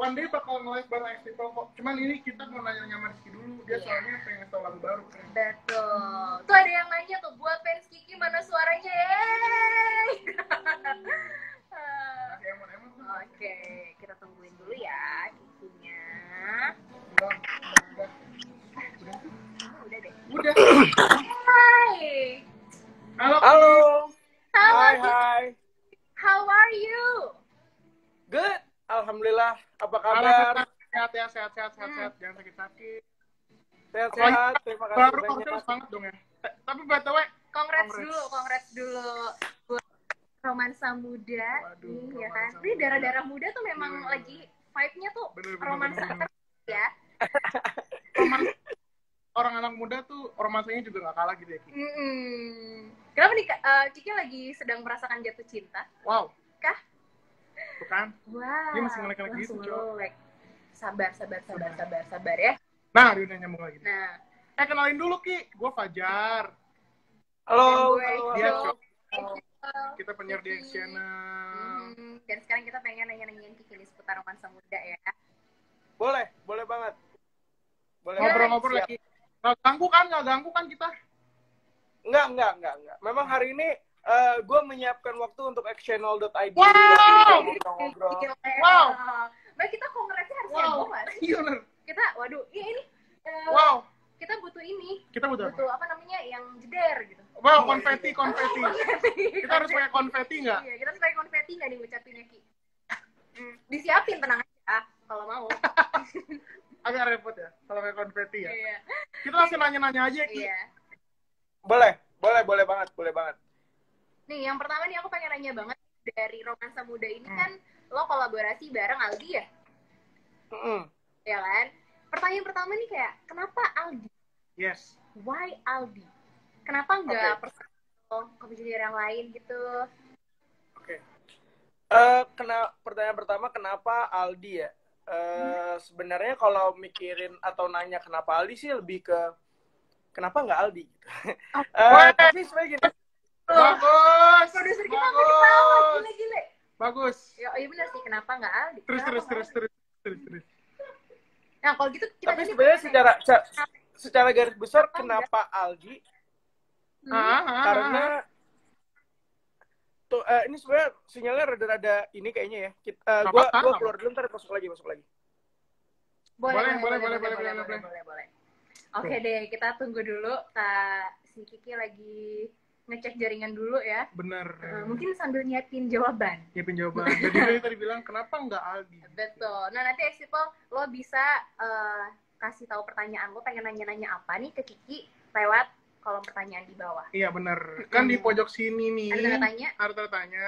one day bakal nge-live bareng X-People kok. Cuman ini kita mau nanya-nanya sama Rizky dulu. Dia soalnya pengen tahu lagu baru. Betul. Tuh ada yang nanya tuh, buat fans Kiki mana suaranya? Yeay! Masih emot-emot tuh. Oke, kita tungguin dulu ya Kikinya. Udah deh. Udah. Hai. Halo. Hai. How are you? Good. Alhamdulillah. Apa kabar? Sehat. Jangan sakit-sakit. Sehat. Terima kasih Baru banyak. harus banget dong ya. Tapi BTW, Congrats dulu buat romansa muda. Waduh, Nih ya kan. romansa Ini muda. darah-darah muda tuh memang Bener. lagi vibe-nya tuh Bener. romansa ya. Orang anak muda tuh romansanya juga gak kalah gitu ya, Ki. Kenapa nih Kiki lagi sedang merasakan jatuh cinta? Wow. Kah? Tuh kan. Wow. Dia masih ngelek-ngelek gitu, langsung Cok. ngelek. Sabar ya. Nah, dia udah nyambung lagi. Nah, Kenalin dulu, Ki. Gue Fajar. Halo. gue Dia Cok. Kita penyiar di X Channel. Dan sekarang kita pengen nanya-nanyain Kiki nih seputar romansa muda ya. Boleh banget. Boleh. Ngobrol-ngobrol Siap. lagi. Nggak ganggu kan kita? Enggak. Memang hari ini gue menyiapkan waktu untuk xchannel.id. Wow. Ngobrol-ngobrol. Wow. Mbak, kita kongresnya harus Wow. heboh kan? Iya bener. Kita, waduh, ini Wow. kita butuh ini. Kita butuh apa? Butuh apa namanya, yang jeder gitu. Wow, konfeti. Kita harus pakai konfeti nggak? Iya, kita harus pakai konfeti nggak nih ngucapinnya, Ki? Disiapin, tenang aja, kalau mau. Agak repot ya, kalau pakai konfeti ya. Iya. Kita langsung nanya-nanya aja, Ki. Iya. Boleh banget. Nih, yang pertama nih aku pengen nanya banget dari romansa muda ini kan lo kolaborasi bareng Aldi ya? Ya kan? Pertanyaan pertama nih kayak, kenapa Aldi? Yes. Why Aldi? Kenapa nggak Oke. personal komposer yang lain gitu? Oke. Pertanyaan pertama, kenapa Aldi ya? Sebenarnya kalau mikirin atau nanya kenapa Aldi sih lebih ke kenapa nggak Aldi gitu. Tapi sebenarnya gini. Bagus. Produser kita nggak ketawa, gile. Bagus. Ya, iya benar sih, kenapa nggak Aldi? Terus. Kenapa nggak Aldi? Terus. Nah, kalau gitu kita Tapi ganti sebenarnya pertanyaan. secara garis besar kenapa Aldi? Karena tuh ini sebenarnya sinyalnya rada-rada ini kayaknya ya. Gua keluar dulu, ntar masuk lagi. Boleh. Boleh. Oke deh, kita tunggu dulu. Si Kiki lagi ngecek jaringan dulu ya. Bener. Mungkin sambil nyiapin jawaban. Nyiapin jawaban. Jadi dia tadi bilang kenapa nggak Aldi? Betul. Nah, nanti Exipel lo bisa kasih tahu pertanyaan lo, pengen nanya-nanya apa nih ke Kiki lewat kolom pertanyaan di bawah. Iya bener. Kan di pojok sini nih. Ada tanda tanya? Ada tanda tanya.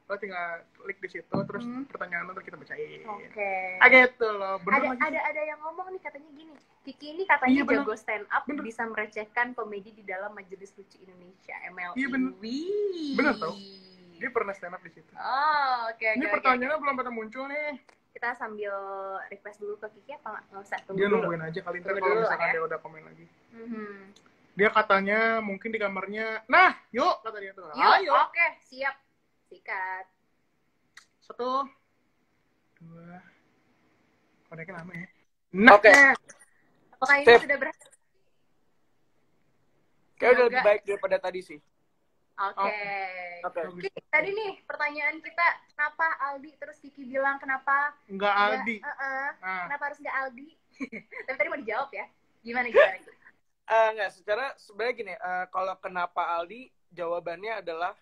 Lo tinggal klik di situ, terus pertanyaan lo kita bacain. Oke. Gitu loh. Bener lagi. Ada yang ngomong nih katanya gini. Kiki ini katanya Iya, bener. jago stand up, Bener. bisa merecehkan komedi di dalam Majelis Lucu Indonesia MLI. Iya, bener. Wih. Bener tau. Dia pernah stand up di situ. Oh, oke. Ini pertanyaannya belum pada muncul nih. Kita sambil request dulu ke Kiki apa nggak usah? Tunggu Dia dulu. nungguin aja kali ntar Tunggu kalau dulu misalkan ya. dia udah komen lagi. Mhm. Dia katanya mungkin di kamarnya. Nah, yuk kata dia tuh. Yuk, Ayo. oke, siap. Sikat. 1, 2. Koneknya lama ya. Nah, Oke. Apakah ini Sip. sudah berhasil? Kayak udah Semoga. lebih baik daripada tadi sih. Oke. Oke. Kiki, tadi nih pertanyaan kita, kenapa Aldi? Terus Kiki bilang kenapa nggak nggak- Aldi. Ah. Kenapa harus nggak Aldi? Tapi tadi mau dijawab ya. Gimana? Nggak, sebenarnya gini, kalau kenapa Aldi, jawabannya adalah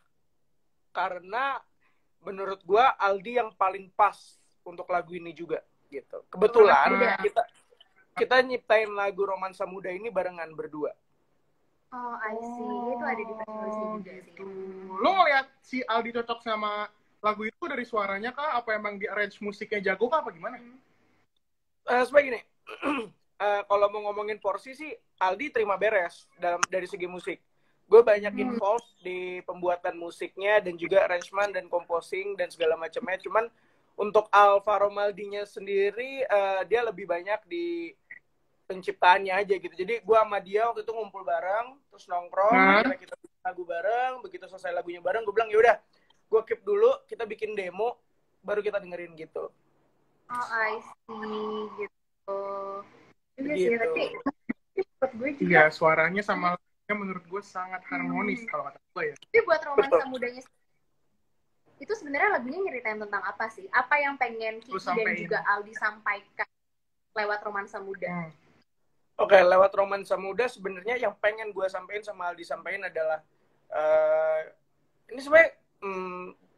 karena menurut gua Aldi yang paling pas untuk lagu ini juga gitu. Kebetulan kita nyiptain lagu Romansa Muda ini barengan berdua. Oh, I see. Itu ada di versi juga sih. Gitu. Lo ngeliat si Aldi cocok sama lagu itu dari suaranya kah? Apa emang di arrange musiknya jago kah? Apa gimana? Sebagai gini, kalau mau ngomongin porsi sih, Aldi terima beres dari segi musik. Gue banyak involved di pembuatan musiknya dan juga arrangement dan composing dan segala macamnya. Cuman untuk Alvaro Maldinya sendiri, dia lebih banyak di penciptaannya aja gitu. Jadi gue sama dia waktu itu ngumpul bareng, terus nongkrong, akhirnya kita bikin lagu bareng. Begitu selesai lagunya bareng, gue bilang yaudah, gue keep dulu, kita bikin demo, baru kita dengerin gitu. Oh, I see, gitu. Iya sih, Gitu. tapi buat gue juga. Iya, suaranya sama lagunya menurut gue sangat harmonis kalau kata gue ya. Tapi buat romansa mudanya itu sebenarnya lagunya nyeritain tentang apa sih? Apa yang pengen Kiki dan juga Aldi sampaikan lewat romansa muda? Oke, lewat romansa muda sebenarnya yang pengen gue sampaikan sama Aldi sampaikan adalah ini sebenarnya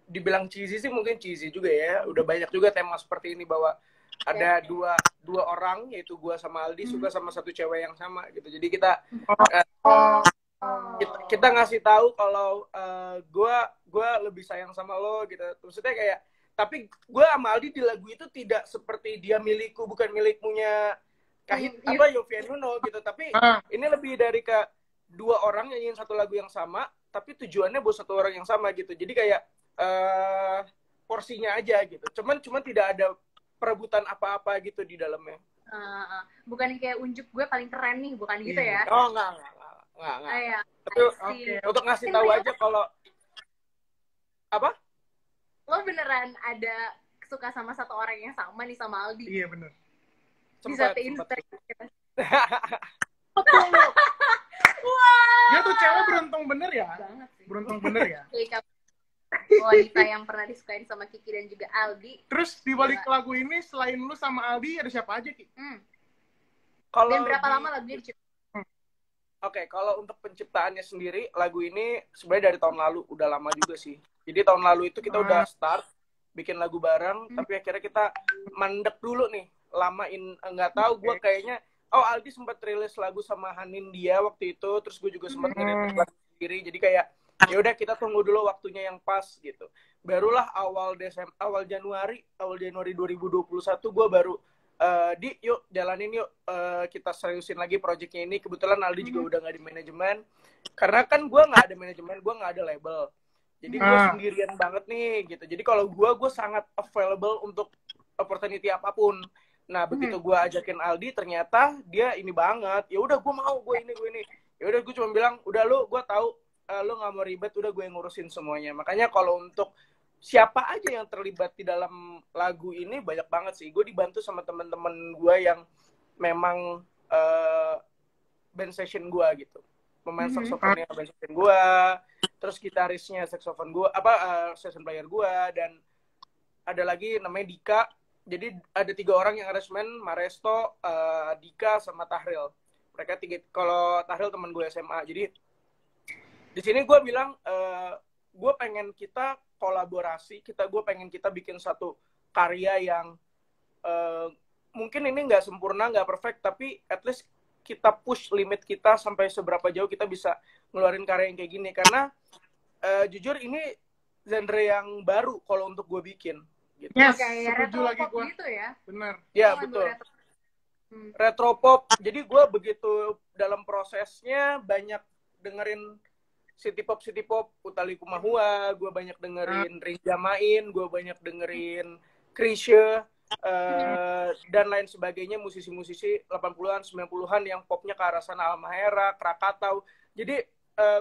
dibilang cheesy sih mungkin cheesy juga ya. Udah banyak juga tema seperti ini bahwa ada dua orang yaitu gue sama Aldi suka sama satu cewek yang sama gitu. Jadi kita ngasih tahu kalau gue lebih sayang sama lo gitu. Maksudnya kayak tapi gue sama Aldi di lagu itu tidak seperti dia milikku bukan milikmunya Yovie Nuno gitu. Tapi ini lebih dari ke dua orang nyanyiin satu lagu yang sama tapi tujuannya buat satu orang yang sama gitu. Jadi kayak porsinya aja gitu. Cuman tidak ada perebutan apa-apa gitu di dalamnya. Bukan kayak unjuk gue paling keren nih, bukan gitu ya? Oh, enggak. Tapi untuk ngasih tahu aja kalau apa? Lo beneran ada suka sama satu orang yang sama nih sama Aldi? Iya bener. Bisa Instagram. Wow. Dia tuh cewek beruntung bener ya? Banget sih. Beruntung bener ya? Wanita yang pernah disukain sama Kiki dan juga Aldi. Terus di balik lagu ini selain lu sama Aldi ada siapa aja, Ki? Dan berapa lama lagunya diciptakan? Oke, kalau untuk penciptaannya sendiri lagu ini sebenarnya dari tahun lalu udah lama juga sih. Jadi tahun lalu itu kita udah start bikin lagu bareng, tapi akhirnya kita mandek dulu nih, lamain nggak tahu gue kayaknya Aldi sempat rilis lagu sama Hanin dia waktu itu, terus gue juga sempat ngerilis lagu sendiri. Jadi kayak ya udah kita tunggu dulu waktunya yang pas gitu. Barulah awal Januari 2021 gue baru yuk jalanin yuk kita seriusin lagi projectnya ini. Kebetulan Aldi juga udah nggak di manajemen karena kan gue nggak ada manajemen, gue nggak ada label, jadi gue sendirian banget nih gitu. Jadi kalau gue sangat available untuk opportunity apapun. Nah begitu gue ajakin Aldi ternyata dia ini banget, ya udah gue mau, gue ini ya udah gue cuma bilang udah lu, gue tahu lu nggak mau ribet, udah gue yang ngurusin semuanya. Makanya kalau untuk siapa aja yang terlibat di dalam lagu ini banyak banget sih. Gue dibantu sama teman-teman gue yang memang band session gue gitu. Pemain saksofonnya band session gue, terus gitarisnya saksofon gue, session player gue, dan ada lagi namanya Dika. Jadi ada 3 orang yang arrangement, Maresto, Dika, sama Tahril. Mereka 3. Kalau Tahril teman gue SMA. Jadi di sini gue bilang gue pengen kita kolaborasi, gue pengen kita bikin satu karya yang mungkin ini nggak sempurna, nggak perfect, tapi at least kita push limit kita sampai seberapa jauh kita bisa ngeluarin karya yang kayak gini. Karena jujur ini genre yang baru kalau untuk gue bikin. Gitu. Yes, kayak setuju lagi gue. Gitu ya? Bener. Ya, betul. Retropop. Jadi gue begitu dalam prosesnya banyak dengerin city pop, Utha Likumahua, gue banyak dengerin Rinja Main, gue banyak dengerin Krisye, dan lain sebagainya, musisi-musisi 80-an, 90-an yang popnya ke arah sana, Almahera, Krakatau. Jadi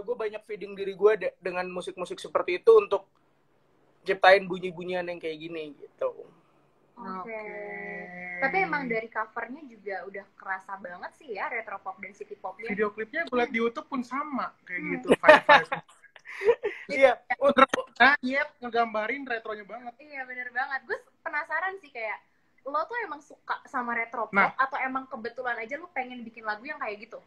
gue banyak feeding diri gue dengan musik-musik seperti itu untuk ciptain bunyi-bunyian yang kayak gini gitu. Oke. Tapi emang dari covernya juga udah kerasa banget sih ya retropop dan city popnya. Video klipnya gue liat di YouTube pun sama kayak gitu, vibe. Iya. Iya, ngegambarin retronya banget. Iya bener banget. Gue penasaran sih kayak lo tuh emang suka sama retropop atau emang kebetulan aja lo pengen bikin lagu yang kayak gitu?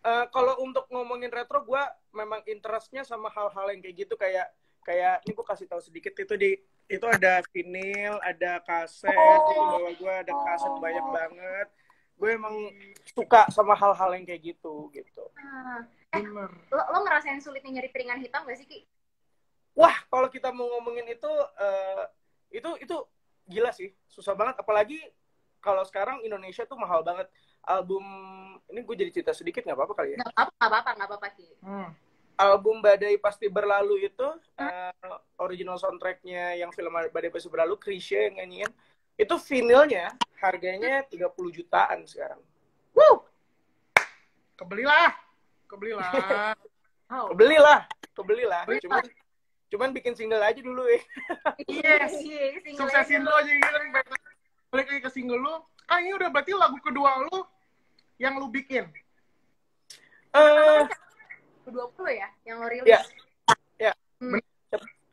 Kalau untuk ngomongin retro, gue memang interestnya sama hal-hal yang kayak gitu, kayak ini gue kasih tahu sedikit, itu ada vinil, ada kaset, itu bawa gue ada kaset banyak banget. Gue emang suka sama hal-hal yang kayak gitu. Lo ngerasain sulitnya nyari piringan hitam gak sih, Ki? Wah, kalau kita mau ngomongin itu gila sih, susah banget. Apalagi kalau sekarang Indonesia tuh mahal banget. Album ini gue jadi cerita sedikit, nggak apa-apa kali ya? Nggak apa-apa Ki. Album Badai Pasti Berlalu itu original soundtracknya yang film Badai Pasti Berlalu, Krisye yang nyanyiin, itu vinilnya harganya 30 jutaan sekarang. Woo! Kebelilah. Kebelilah. Cuman bikin single aja dulu ya. Yes, suksesin lo aja gitu. single lu, ini udah berarti lagu kedua lu yang lu bikin. 2020 ya, yang lo rilis. Ya.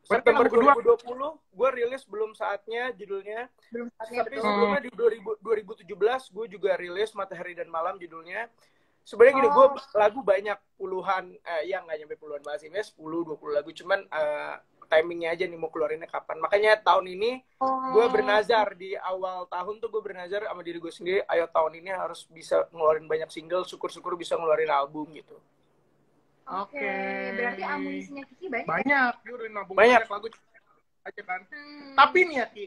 September 2020, gue rilis Belum Saatnya judulnya. Tapi sebelumnya di 2017, gue juga rilis Matahari dan Malam judulnya. Sebenarnya gini, gue lagu banyak puluhan, ya nggak nyampe puluhan bahasa Inggris, 10-20 lagu. Cuman timingnya aja nih mau keluarinnya kapan. Makanya tahun ini gue bernazar, di awal tahun tuh gue bernazar sama diri gue sendiri, ayo tahun ini harus bisa ngeluarin banyak single, syukur-syukur bisa ngeluarin album gitu. Oke. Berarti amunisinya Kiki banyak. Banyak, dia udah nabung banyak lagu aja kan. Tapi nih ya Ki,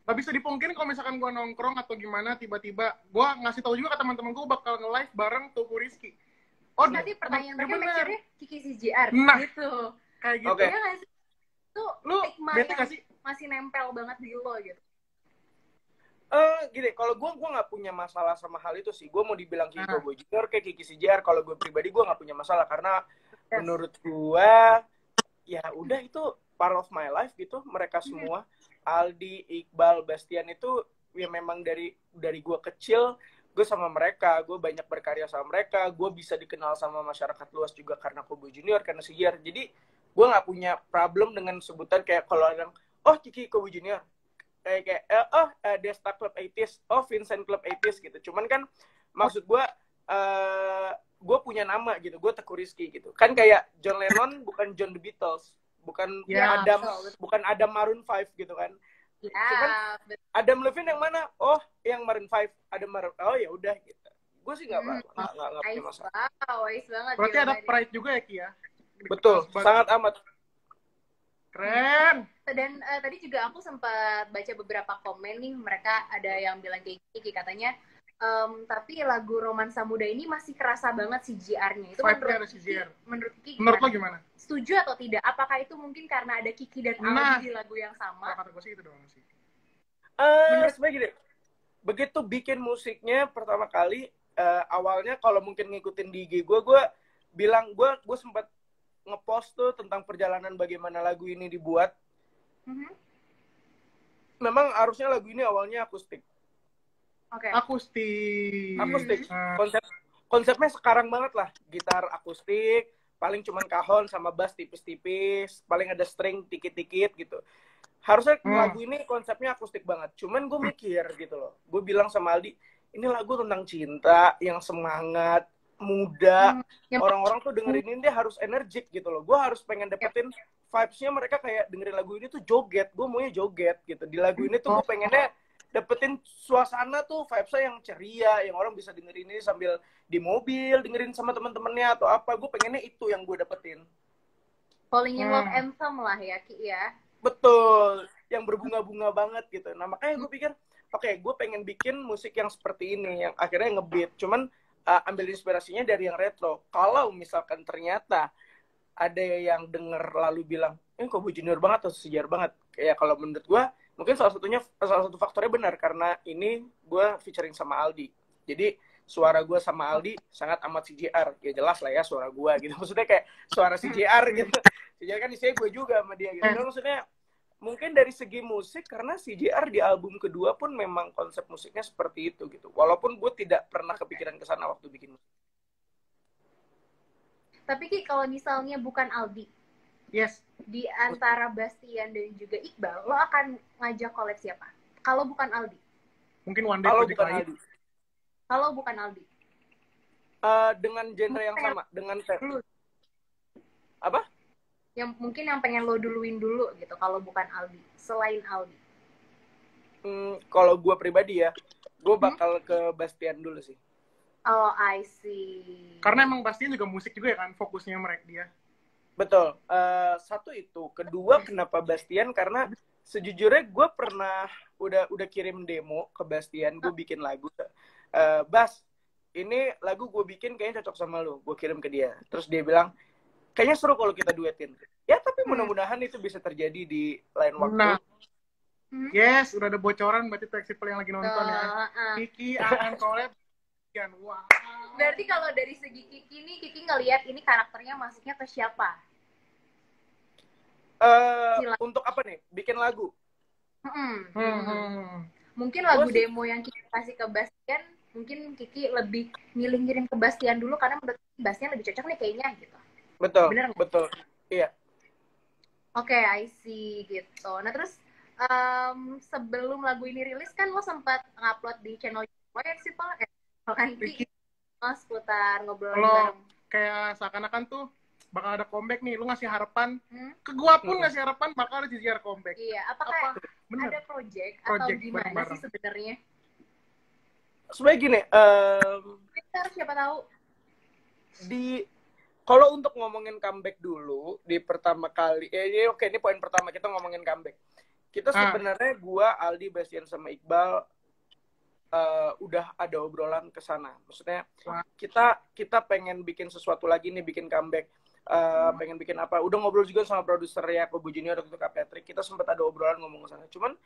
gak bisa dipungkiri kalau misalkan gue nongkrong atau gimana, tiba-tiba gue ngasih tahu juga ke teman-teman gue bakal nge-live bareng Teuku Rizky. Berarti pertanyaan mereka make-nya Kiki CJR gitu. Kayak gitu. Ya nggak sih? Tuh, lu masih nempel banget di lo gitu. Gini, kalau gue nggak punya masalah sama hal itu sih. Gue mau dibilang Kiki Cowboy Junior kayak Kiki CJR, kalau gue pribadi gue nggak punya masalah karena menurut gue ya udah itu part of my life gitu. Mereka semua, Aldi, Iqbal, Bastian itu ya memang dari gue kecil gue sama mereka, gue banyak berkarya sama mereka, gue bisa dikenal sama masyarakat luas juga karena Cowboy Junior, karena CJR. Jadi gue nggak punya problem dengan sebutan kayak kalau orang Kiki Cowboy Junior, kayak Desta Club 80s, Vincent Club 80s gitu. Cuman kan maksud gue punya nama gitu, gue Teuku Rizky gitu. Kan kayak John Lennon bukan John the Beatles, bukan Adam Maroon 5 gitu kan. Cuman Adam Levine yang mana? Yang Maroon 5. Ya udah gitu. Gue sih nggak punya masalah. Wise banget. Berarti ada pride juga ya Ki ya? Betul, sangat amat. Keren. Dan tadi juga aku sempat baca beberapa komen nih, mereka ada yang bilang kayak gini, katanya tapi lagu Romansa Muda ini masih kerasa banget CJR-nya. Itu menurut Kiki menurut lo gimana? Setuju atau tidak? Apakah itu mungkin karena ada Kiki dan Aldi di lagu yang sama? Kata gue sih itu doang sih. Sebenarnya gini, begitu bikin musiknya pertama kali, awalnya kalau mungkin ngikutin di IG gue bilang, gue sempat ngepost tuh tentang perjalanan bagaimana lagu ini dibuat. Memang harusnya lagu ini awalnya akustik. Akustik. Konsepnya sekarang banget lah. Gitar akustik, paling cuman kahon sama bass tipis-tipis, paling ada string dikit-dikit gitu. Harusnya lagu ini konsepnya akustik banget. Cuman gue mikir gitu loh. Gue bilang sama Aldi, ini lagu tentang cinta yang semangat, muda, orang-orang tuh dengerin ini dia harus energik gitu loh. Gue harus pengen dapetin vibes-nya mereka kayak dengerin lagu ini tuh joget. Gue maunya joget gitu. Di lagu ini tuh gue pengennya dapetin suasana tuh vibes-nya yang ceria, yang orang bisa dengerin ini sambil di mobil, dengerin sama teman-temannya atau apa. Gue pengennya itu yang gue dapetin. Falling in Love anthem lah ya Ki ya. Betul, yang berbunga-bunga banget gitu. Nah makanya gue pikir, gue pengen bikin musik yang seperti ini, yang akhirnya ngebeat. Cuman ambil inspirasinya dari yang retro. Kalau misalkan ternyata ada yang denger lalu bilang, Cowboy Junior banget atau CJR banget. Ya kalau menurut gue, mungkin salah satu faktornya benar karena ini gue featuring sama Aldi. Jadi suara gue sama Aldi sangat amat CJR. Ya jelas lah ya suara gue gitu. Maksudnya kayak suara CJR gitu. CJR kan isinya gue juga sama dia gitu. Jadi maksudnya mungkin dari segi musik, karena CJR di album kedua pun memang konsep musiknya seperti itu gitu. Walaupun gue tidak pernah kepikiran ke sana waktu bikin musik. Tapi Ki, kalau misalnya bukan Aldi, di antara Bastian dan juga Iqbal, lo akan ngajak collab siapa? Kalau bukan Aldi? Mungkin One Day kalau bukan Aldi. Kalau bukan Aldi? Dengan genre yang sama, dengan apa? Yang pengen lo duluin dulu gitu kalau bukan Aldi, selain Aldi. Kalau gue pribadi ya, gue bakal ke Bastian dulu sih. Oh, I see. Karena emang Bastian juga musik juga ya kan, fokusnya mereka dia. Betul. Satu itu, kedua kenapa Bastian, karena sejujurnya gue pernah udah kirim demo ke Bastian, gue bikin lagu. Bas, ini lagu gue bikin kayaknya cocok sama lo, gue kirim ke dia. Terus dia bilang, kayaknya seru kalau kita duetin. Ya, tapi mudah-mudahan itu bisa terjadi di lain waktu. Nah, yes, udah ada bocoran berarti Taxi People yang lagi nonton ya. Kiki akan collab. Wow. Berarti kalau dari segi Kiki nih, Kiki ngelihat ini karakternya masuknya ke siapa? Untuk apa nih? Bikin lagu? Mungkin lagu demo yang Kiki kasih ke Bastian, mungkin Kiki lebih milih ngirim ke Bastian dulu karena menurut Bastian lebih cocok nih kayaknya gitu. Betul. Bener nggak? Betul. Iya. Oke, I see gitu. Nah terus sebelum lagu ini rilis kan lo sempat ngupload di channel YouTube sih Pak? Kan Kiki seputar ngobrol bareng. Kayak seakan-akan tuh bakal ada comeback nih, lu ngasih harapan ke gua pun ngasih harapan bakal ada JJR comeback. Iya, apakah ada project atau gimana bareng sih sebenarnya? Sebenarnya gini, siapa tahu kalau untuk ngomongin comeback dulu di pertama kali, oke, ini poin pertama kita ngomongin comeback. Kita sebenarnya gua, Aldi, Bastian sama Iqbal udah ada obrolan ke sana. Maksudnya kita pengen bikin sesuatu lagi nih, bikin comeback. Pengen bikin apa? Udah ngobrol juga sama produser ya, Kobo Junior atau Kak Patrick. Kita sempat ada obrolan ngomong ke sana. Cuman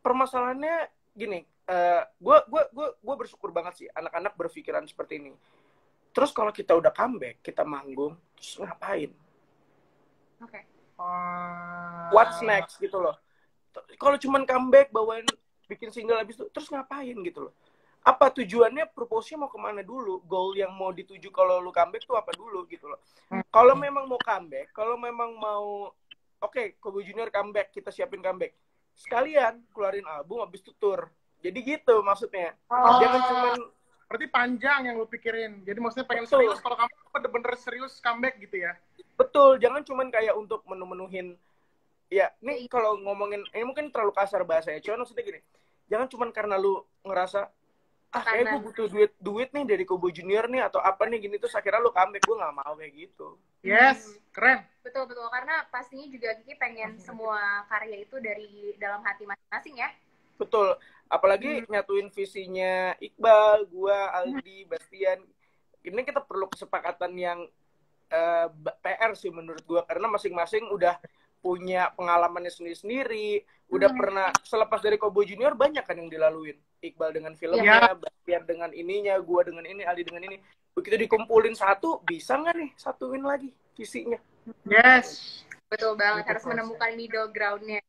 permasalahannya gini, gue bersyukur banget sih anak-anak berpikiran seperti ini. Terus kalau kita udah comeback, kita manggung, terus ngapain? Oke. What's next gitu loh. Kalau cuman comeback, bawain bikin single habis itu, terus ngapain gitu loh. Apa tujuannya, purpose-nya mau kemana dulu? Goal yang mau dituju kalau lu comeback tuh apa dulu gitu loh. Kalau memang mau comeback, kalau memang mau, oke, Kobo Junior comeback, kita siapin comeback. Sekalian keluarin album habis itu tour. Jadi gitu maksudnya. Jangan cuman berarti panjang yang lu pikirin. Jadi maksudnya pengen serius, kalau kamu bener-bener serius comeback gitu ya. Betul, jangan cuman kayak untuk menu-menuhin. Ya, ini kalau ngomongin, ini mungkin terlalu kasar bahasanya. Cuma maksudnya gini, jangan cuman karena lu ngerasa, kayak gue butuh duit nih dari Kobo Junior nih, atau apa nih gini, terus akhirnya lu comeback. Gue gak mau kayak gitu. Yes, keren. Betul, karena pastinya juga Kiki pengen semua karya itu dari dalam hati masing-masing ya. Betul. Apalagi nyatuin visinya Iqbal, gua, Aldi, Bastian. Ini kita perlu kesepakatan yang PR sih menurut gua. Karena masing-masing udah punya pengalamannya sendiri-sendiri. Udah pernah, selepas dari Kobo Junior banyak kan yang dilaluin. Iqbal dengan filmnya, Bastian dengan ininya, gua dengan ini, Aldi dengan ini. Begitu dikumpulin satu, bisa nggak nih satuin lagi visinya? Yes. Betul banget, harus menemukan middle ground-nya.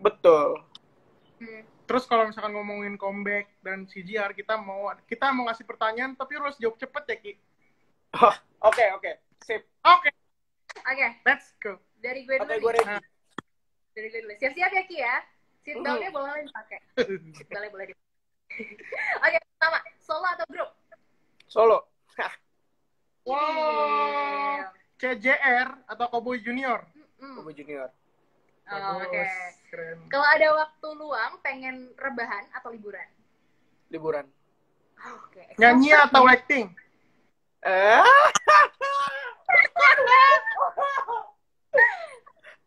Betul. Terus kalau misalkan ngomongin comeback dan CJR, kita mau ngasih pertanyaan, tapi harus jawab cepet ya, Ki. Oke. Sip. Oke. Let's go. Dari gue dulu. Gue ready. Dari gue dulu. Siap-siap ya, Ki ya. Seatbelt-nya boleh dipakai. Seatbelt-nya boleh dipakai. Oke, pertama. Solo atau grup? Solo. Wow. CJR atau Kobo Junior? Kobo Junior. Oke. Kalau ada waktu luang, pengen rebahan atau liburan? Liburan. Oke. Nyanyi atau acting?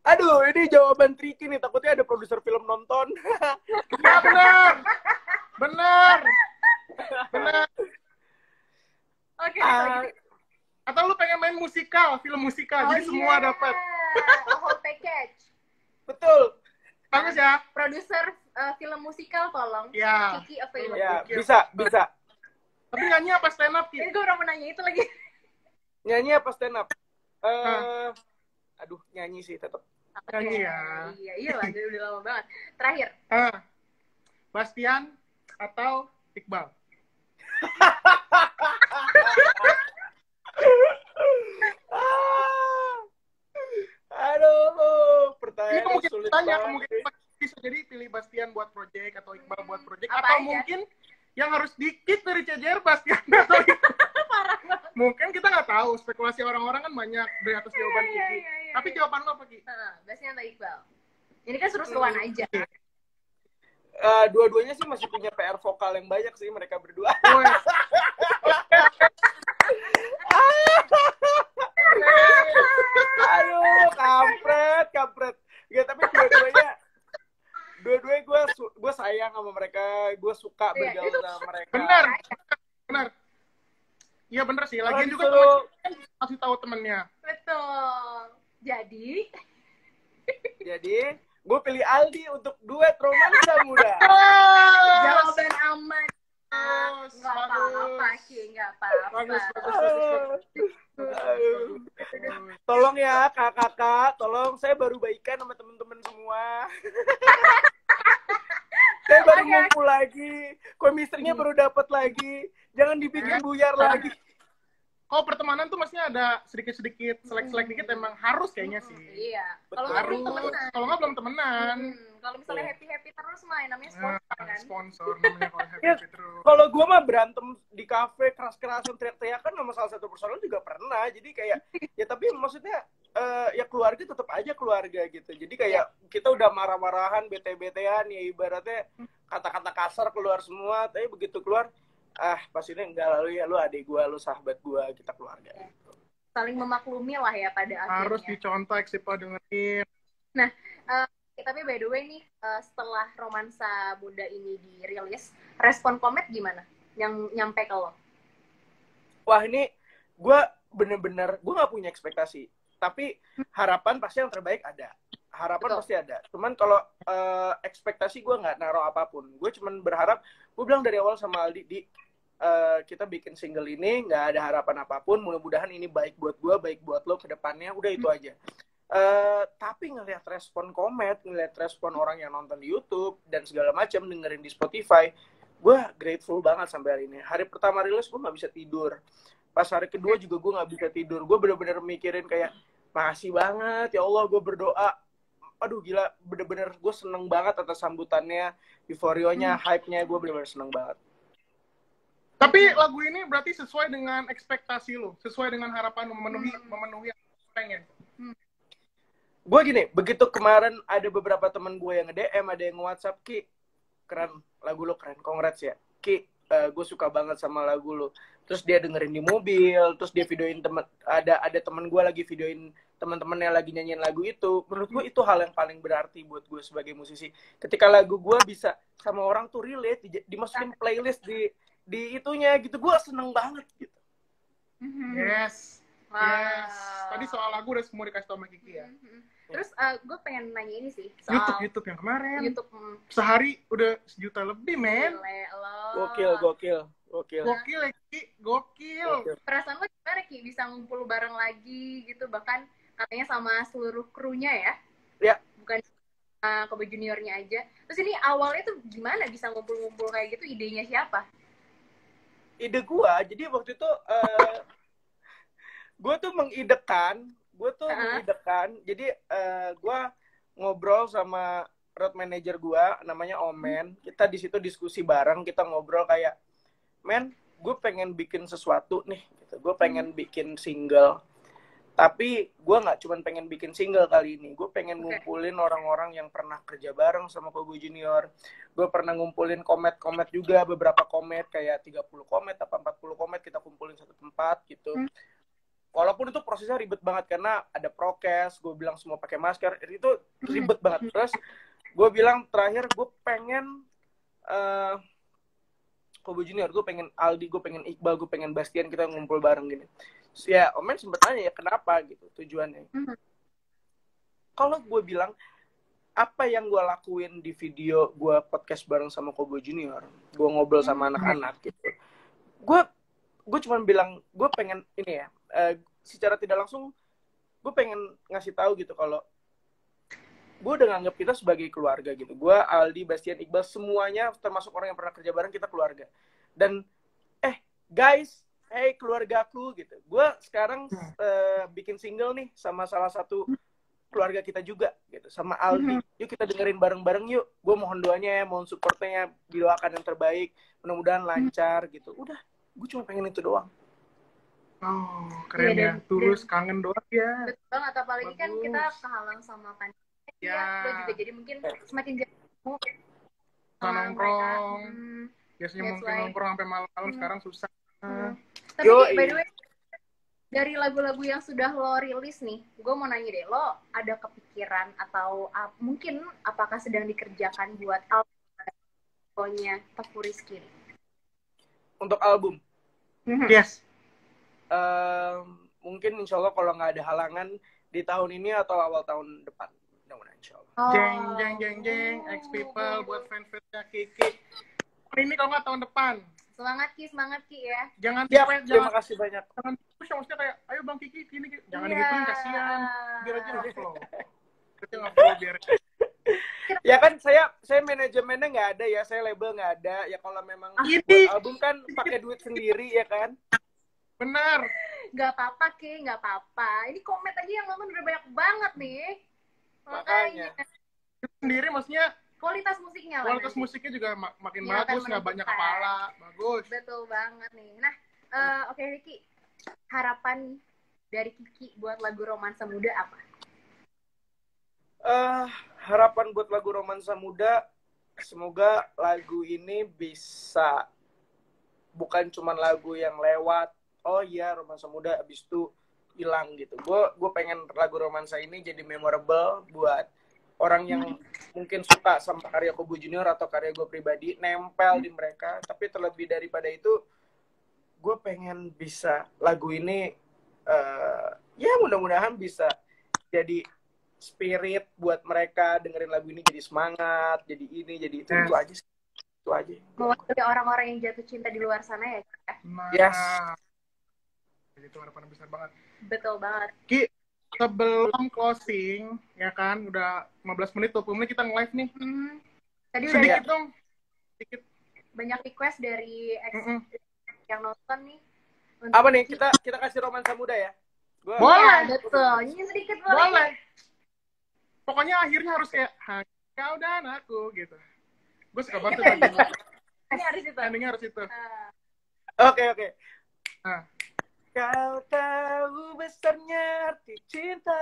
Aduh, ini jawaban tricky nih. Takutnya ada produser film nonton. Ya benar. Oke. Atau lu pengen main musikal, film musikal, jadi semua dapat. Whole package. Betul. Bagus ya. Produser film musikal tolong. Ya. Kiki available. Ya, bisa. Tapi nyanyi apa stand up, Ki? Ini gue udah menanya itu lagi. Nyanyi apa stand up? Aduh, nyanyi sih tetap. Nyanyi ya. Iya lah, udah lama banget. Terakhir. Bastian atau Iqbal? Aduh, pertanyaan sulit banget. Mungkin bisa jadi pilih Bastian buat project atau Iqbal buat project, apa atau aja? Mungkin yang harus di-kick dari CJR Bastian atau Parah banget. Mungkin kita nggak tahu, spekulasi orang-orang kan banyak dari atas jawaban Kiki. Tapi jawaban lo apa, Ki? Bastian atau Iqbal? Ini kan seru-seruan aja. Dua-duanya sih masih punya PR vokal yang banyak sih mereka berdua. Aduh, kampret. Ya, tapi dua-duanya gue sayang sama mereka, gue suka bergaul sama mereka. Benar. Iya bener sih, lagian juga kasih tahu temennya. Betul. Jadi, gue pilih Aldi untuk duet romansa muda. Jawaban aman. Nggak apa-apa, Ki. Nggak apa-apa. Bagus. Tolong ya kakak, tolong, saya baru baikan sama teman-teman semua. Saya baru ngumpul lagi. lagi, chemistry-nya baru dapat lagi, jangan dibikin buyar lagi. Kalau pertemanan tuh maksudnya ada sedikit-sedikit selek-selek dikit emang harus kayaknya sih. Iya. Kalau harus, kalau nggak belum temenan. Kalau misalnya happy terus mah namanya sponsor kan. Sponsor namanya kalau happy terus. Kalau gue mah berantem di kafe keras-kerasan teriak-teriakan sama salah satu personel juga pernah. Jadi kayak ya tapi maksudnya ya keluarga tetap aja keluarga gitu. Jadi kayak kita udah marah-marahan, bete-betean ya ibaratnya kata-kata kasar keluar semua, tapi begitu keluar pas ini enggak, lalu ya lu adik gue, lu sahabat gue, kita keluarga. Saling memaklumi lah ya pada akhirnya. Harus dicontek sih Pak dengerin. Nah, tapi by the way nih, setelah Romansa Muda ini dirilis, respon komet gimana? Yang nyampe ke lo? Wah ini gue bener-bener, gue gak punya ekspektasi. Tapi harapan pasti yang terbaik ada. Harapan pasti ada. Cuman kalau ekspektasi gue gak naruh apapun. Gue cuman berharap, gue bilang dari awal sama Aldi, kita bikin single ini gak ada harapan apapun. Mudah-mudahan ini baik buat gue, baik buat lo ke depannya. Udah itu aja. Tapi ngelihat respon komet, ngelihat respon orang yang nonton di YouTube dan segala macam, dengerin di Spotify, gue grateful banget sampai hari ini. Hari pertama rilis gue nggak bisa tidur, pas hari kedua juga gue nggak bisa tidur. Gue bener-bener mikirin kayak makasih banget ya Allah, gue berdoa. Aduh gila, bener-bener gue seneng banget atas sambutannya, euforionya, hype-nya, gue bener-bener seneng banget. Tapi lagu ini berarti sesuai dengan ekspektasi lo, sesuai dengan harapan lo, memenuhi yang lo pengen. Gue gini, begitu kemarin ada beberapa temen gue yang nge-DM, ada yang nge-WhatsApp, Ki, keren, lagu lo keren, congrats ya. Ki, gue suka banget sama lagu lo. Terus dia dengerin di mobil, terus dia videoin ada temen gue lagi videoin teman-temannya lagi nyanyiin lagu itu. Menurut gue itu hal yang paling berarti buat gue sebagai musisi. Ketika lagu gue bisa sama orang tuh relate, dimasukin playlist di itunya gitu, gue seneng banget gitu. Yes. Yes. Tadi soal lagu udah semua dikasih tau sama Kiki ya. Terus gue pengen nanya ini sih soal YouTube yang kemarin. YouTube sehari udah 1 juta lebih, men. Gokil. Gokil ya, Ki. Gokil. Perasaan lo gimana, Ki? Bisa ngumpul bareng lagi gitu, bahkan katanya sama seluruh krunya ya? Ya. Bukan Kobe Juniornya aja. Terus ini awalnya tuh gimana bisa ngumpul-ngumpul kayak gitu? Idenya siapa? Ide gue, jadi waktu itu gue tuh mengidekan, jadi gue ngobrol sama road manager gue, namanya Omen. Kita di situ diskusi bareng, kita ngobrol kayak, men, gue pengen bikin sesuatu nih, gitu. Gue pengen bikin single. Tapi gue nggak cuma pengen bikin single kali ini, gue pengen ngumpulin orang-orang yang pernah kerja bareng sama Kobe Junior. Gue pernah ngumpulin komet-komet juga, beberapa komet kayak 30 komet atau 40 komet kita kumpulin satu tempat gitu. Walaupun itu prosesnya ribet banget karena ada prokes, gue bilang semua pakai masker, itu ribet banget. Terus gue bilang terakhir gue pengen Kobe Junior, gue pengen Aldi, gue pengen Iqbal, gue pengen Bastian, kita ngumpul bareng gini. Ya Omen sempet nanya ya kenapa gitu tujuannya. Kalau gue bilang apa yang gue lakuin di video gue podcast bareng sama Kobe Junior, gue ngobrol sama anak-anak gitu, gue cuma bilang gue pengen ini ya, secara tidak langsung gue pengen ngasih tahu gitu kalau gue udah nganggap kita sebagai keluarga gitu. Gue, Aldi, Bastian, Iqbal, semuanya termasuk orang yang pernah kerja bareng, kita keluarga. Dan guys, hey keluargaku gitu. Gue sekarang bikin single nih sama salah satu keluarga kita juga gitu, sama Aldi. Yuk kita dengerin bareng-bareng yuk. Gue mohon doanya ya, mohon supportnya, didoakan yang terbaik. Mudah-mudahan lancar gitu. Udah, gue cuma pengen itu doang. Oh, keren ya. Tulus, kangen doang ya. Betul banget, apalagi kan kita kehalang sama pandemi. Ya, lo juga jadi mungkin semakin jauh nongkrong. Biasanya mungkin nongkrong sampai malam, sekarang susah. Tapi by the way, dari lagu-lagu yang sudah lo rilis nih, gue mau nanya deh, lo ada kepikiran atau mungkin apakah sedang dikerjakan buat albumnya Teuku Rizky? Untuk album? Yes. Mungkin insya Allah kalau nggak ada halangan di tahun ini atau awal tahun depan. Mudah-mudahan insya Allah. Jeng, X People buat fans-fansnya Kiki. Ini kalau nggak tahun depan. Semangat Ki ya. Jangan terima kasih banyak. Jangan push, maksudnya kayak ayo Bang Kiki gini. Jangan digituin, kasihan. Biar aja nge-flow. Biar Ya kan saya manajemennya nggak ada ya, saya label nggak ada. Ya kalau memang buat album kan pakai duit sendiri ya kan. Benar. Nggak apa-apa, Ki, nggak apa-apa. Ini komet aja yang nonton udah banyak banget nih. Makanya. Sendiri maksudnya kualitas musiknya lah. Kualitas musiknya juga makin bagus, nggak banyak kepala. Bagus. Betul banget nih. Nah, oke Ricky. Harapan dari Kiki buat lagu Romansa Muda apa? Harapan buat lagu Romansa Muda, semoga lagu ini bisa bukan cuma lagu yang lewat, oh iya Romansa Muda abis itu hilang gitu. Gue pengen lagu Romansa ini jadi memorable buat orang yang mungkin suka sama karya Kubu Junior atau karya gue pribadi, nempel di mereka. Tapi terlebih daripada itu, gue pengen bisa lagu ini ya mudah-mudahan bisa jadi spirit buat mereka dengerin lagu ini, jadi semangat, jadi ini, jadi itu. Itu aja sih. Itu aja. Mewakili orang-orang yang jatuh cinta di luar sana ya. Yes. Itu harapan besar banget. Betul banget. Ki, sebelum closing, ya kan, udah 15 menit, 20 menit kita nge-live nih. Tadi sedikit udah dong. Sedikit. Banyak request dari yang nonton nih. Apa nih? Kita kasih Romansa Muda ya? Boleh. Ya, betul. Ini sedikit boleh. Pokoknya akhirnya harus kayak kau dan aku gitu. Gue suka banget tuh. Ini harus itu. Endingnya harus itu. Oke. Kau tahu besarnya arti cinta.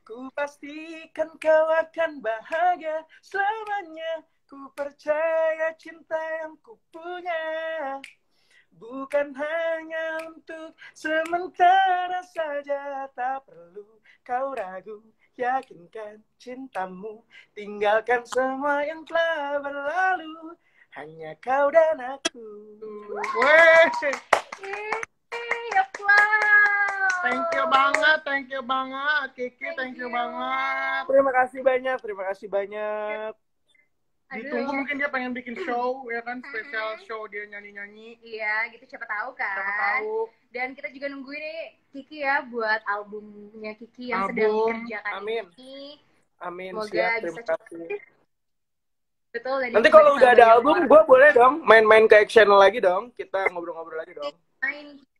Ku pastikan kau akan bahagia selamanya. Ku percaya cinta yang ku punya bukan hanya untuk sementara saja. Tak perlu kau ragu, yakinkan cintamu, tinggalkan semua yang telah berlalu, hanya kau dan aku. Thank you banget Kiki, thank you banget. Terima kasih banyak. Ditunggu, mungkin dia pengen bikin show ya kan, spesial show dia nyanyi-nyanyi. Iya, gitu siapa tahu kan. Siapa tahu. Dan kita juga nungguin nih Kiki ya buat albumnya Kiki yang sedang dikerjakan ini. Amin. Semoga siap, bisa kasih. Betul. Nanti kalau udah ada album, gue boleh dong main-main ke channel lagi dong. Kita ngobrol-ngobrol lagi dong.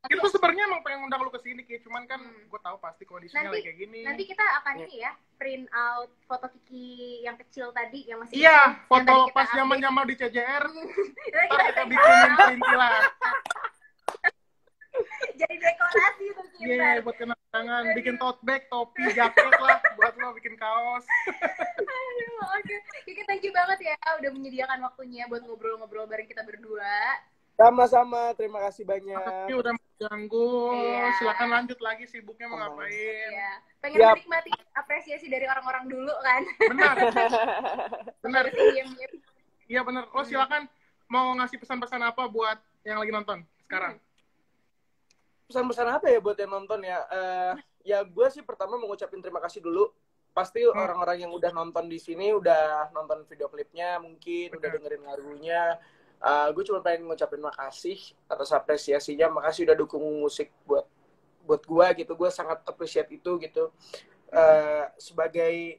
Itu sebenarnya emang pengen undang lu ke sini, Ki. Cuman kan gue tahu pasti kondisinya lagi kayak gini. Nanti kita akan ini ya, print out foto Kiki yang kecil tadi yang masih foto pas zaman-zaman di CJR. Ntar kita bikinin perintilan. Jadi dekorasi tuh kita. Iya, buat kenang-kenangan, bikin tote bag, topi, jaket lah buat lo bikin kaos. Oke. Kiki, thank you banget ya udah menyediakan waktunya buat ngobrol-ngobrol bareng kita berdua. Sama-sama, terima kasih banyak. Tapi udah mengganggu. Silakan lanjut lagi, sibuknya mau ngapain. Iya. Pengen menikmati apresiasi dari orang-orang dulu kan. Benar. Iya benar. Lo silakan mau ngasih pesan-pesan apa buat yang lagi nonton sekarang? Pesan-pesan apa ya buat yang nonton ya? Ya gue sih pertama mau ngucapin terima kasih dulu. Pasti orang-orang yang udah nonton di sini udah nonton video klipnya, mungkin udah dengerin lagunya. Gue cuma pengen ngucapin makasih atas apresiasinya. Makasih udah dukung musik buat gue gitu. Gue sangat appreciate itu gitu. Sebagai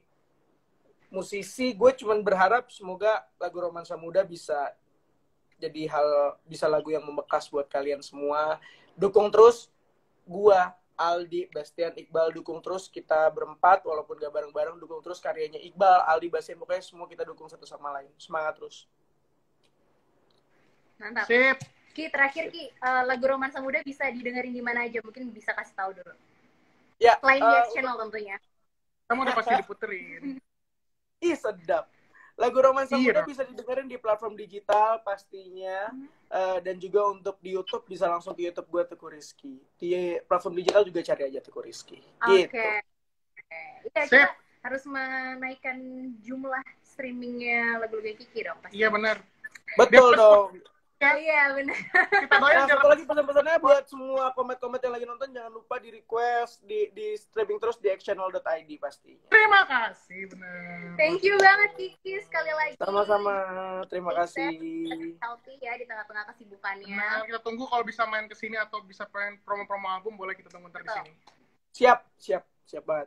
musisi, gue cuma berharap semoga lagu Romansa Muda bisa jadi lagu yang membekas buat kalian semua. Dukung terus gue, Aldi, Bastian, Iqbal, dukung terus kita berempat walaupun gak bareng-bareng, dukung terus karyanya Iqbal, Aldi, Bastian, pokoknya semua kita dukung satu sama lain. Semangat terus. Mantap. Sip. Ki, terakhir Ki, lagu Romansa Muda bisa didengerin di mana aja? Mungkin bisa kasih tahu dulu. Ya. Selain di channel tentunya. Kamu udah pasti diputerin. Ih, sedap. Lagu Romansa Muda bisa didengerin di platform digital pastinya. Dan juga untuk di YouTube bisa langsung ke YouTube gue, Teguh Rizky. Di platform digital juga cari aja Teguh Rizky. Oke. Iya, kita harus menaikkan jumlah streamingnya lagu-lagu Kiki dong. Iya benar. Betul dong. Iya benar. Kita doain. Satu lagi pesan-pesannya buat semua komet-komet yang lagi nonton, jangan lupa di request, di streaming terus di xchannel.id pastinya. Terima kasih, benar. Thank you banget Kiki sekali lagi. Sama-sama, terima kasih. Healthy ya di tengah-tengah kesibukannya. Nah, kita tunggu kalau bisa main ke sini atau bisa pengen promo-promo album, boleh kita tunggu ntar di sini. Siap banget.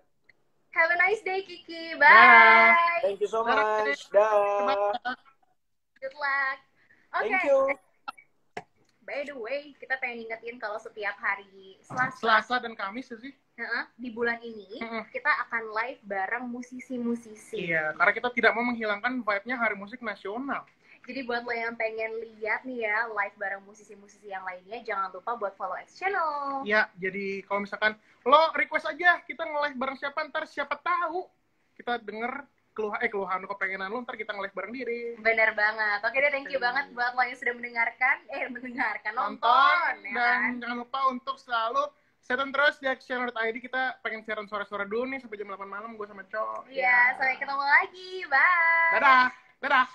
Have a nice day, Kiki. Bye. Thank you so much. Dah. Good luck. Oke. Thank you. By the way, kita pengen ingetin kalau setiap hari Selasa dan Kamis sih. Di bulan ini kita akan live bareng musisi-musisi. Iya, karena kita tidak mau menghilangkan vibe-nya Hari Musik Nasional. Jadi buat lo yang pengen lihat nih ya live bareng musisi-musisi yang lainnya, jangan lupa buat follow X Channel. Ya, jadi kalau misalkan lo request aja kita nge-live bareng siapa, ntar siapa tahu kita denger keluhan kepengenan lo, ntar kita nge-live bareng diri. Bener banget. Oke deh, thank you banget buat lo yang sudah nonton. Dan jangan lupa untuk selalu setan terus di xchannel.id. Kita pengen siaran sore-sore dulu nih sampai jam 8 malam gue sama Cok. Iya, sampai ketemu lagi. Bye. Dadah.